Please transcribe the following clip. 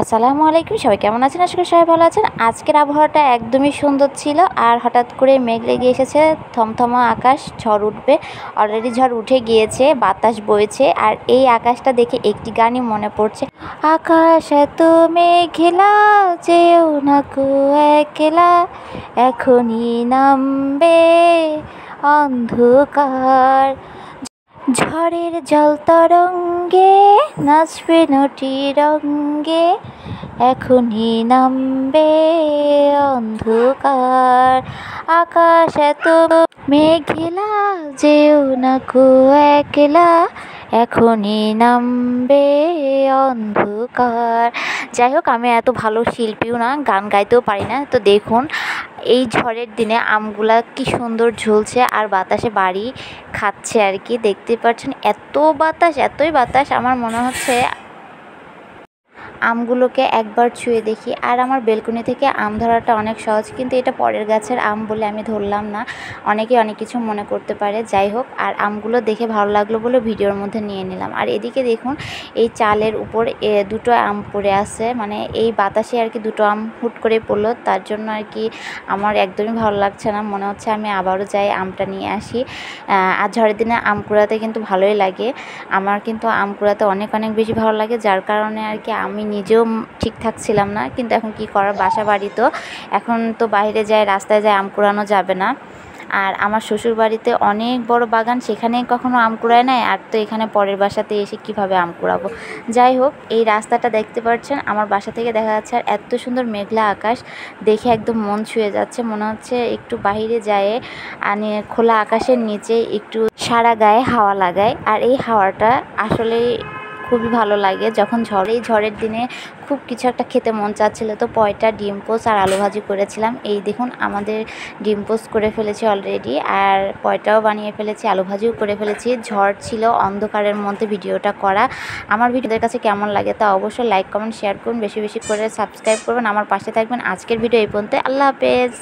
আসসালামু আলাইকুম, সবাই কেমন আছেন? আশা করি সবাই ভালো আছেন। আজকের আবহাওয়াটা একদমই সুন্দর ছিল, আর হঠাৎ করে মেঘ লেগে এসেছে, থমথমা আকাশ, ঝড় উঠবে। অলরেডি ঝড় উঠে গিয়েছে, বাতাস বইছে, আর এই আকাশটা দেখে একটি গানই মনে পড়ছে। আকাশ এত মেঘলা, যেও না কো একলা, এখনই নামবে অন্ধকার। ঝড়ের জল তরঙ্গে নাচবে নটি রঙ্গে, এখনই নামবে অন্ধকার। আকাশ এত মেঘলা, যেও না কো একলা, এখনই নামবে অন্ধকার। যাই হোক, আমি এত ভালো শিল্পীও না, গান গাইতেও পারি না। তো দেখুন, এই ঝড়ের দিনে আমগুলা কি সুন্দর ঝুলছে আর বাতাসে বাড়ি খাচ্ছে আর কি। দেখতে পাচ্ছেন এত বাতাস, এতই বাতাস, আমার মনে হচ্ছে আমগুলোকে একবার ছুঁয়ে দেখি। আর আমার বেলকনি থেকে আম ধরাটা অনেক সহজ, কিন্তু এটা পরের গাছের আম বলে আমি ধরলাম না। অনেকে অনেক কিছু মনে করতে পারে। যাই হোক, আর আমগুলো দেখে ভালো লাগলো বলে ভিডিওর মধ্যে নিয়ে নিলাম। আর এদিকে দেখুন, এই চালের উপর দুটো আম পড়ে আছে, মানে এই বাতাসে আর কি দুটো আম হুট করে পড়লো। তার জন্য আর কি আমার একদমই ভালো লাগছে না, মনে হচ্ছে আমি আবারও যাই আমটা নিয়ে আসি। আর ঝড়ের দিনে আম কুড়াতে কিন্তু ভালোই লাগে। আমার কিন্তু আম কুড়াতে অনেক অনেক বেশি ভালো লাগে, যার কারণে আর কি আমি নিজেও ঠিকঠাক ছিলাম না। কিন্তু এখন কি করার, বাসা বাড়ি তো, এখন তো বাইরে যায়, রাস্তায় যায়, আম কুড়ানো যাবে না। আর আমার শ্বশুর বাড়িতে অনেক বড় বাগান, সেখানে কখনো আম কুড়ায় নাই, আর তো এখানে পরের বাসাতে এসে কিভাবে আম কুড়াবো। যাই হোক, এই রাস্তাটা দেখতে পাচ্ছেন আমার বাসা থেকে দেখা যাচ্ছে, আর এত সুন্দর মেঘলা আকাশ দেখে একদম মন ছুঁয়ে যাচ্ছে। মনে হচ্ছে একটু বাইরে যায়, মানে খোলা আকাশের নিচে একটু সারা গায়ে হাওয়া লাগায়। আর এই হাওয়াটা আসলে খুবই ভালো লাগে যখন এই ঝড়ের দিনে খুব কিছু একটা খেতে মন চাচ্ছিলো, তো পয়টা, ডিম পোস্ট আর আলু ভাজি করেছিলাম। এই দেখুন, আমাদের ডিম পোস্ট করে ফেলেছি অলরেডি, আর পয়টাও বানিয়ে ফেলেছি, আলু ভাজিও করে ফেলেছি। ঝড় ছিল, অন্ধকারের মধ্যে ভিডিওটা করা। আমার ভিডিওদের কাছে কেমন লাগে তা অবশ্যই লাইক, কমেন্ট, শেয়ার করুন, বেশি বেশি করে সাবস্ক্রাইব করবেন, আমার পাশে থাকবেন। আজকের ভিডিও এই পর্যন্ত, আল্লাহ হাফেজ।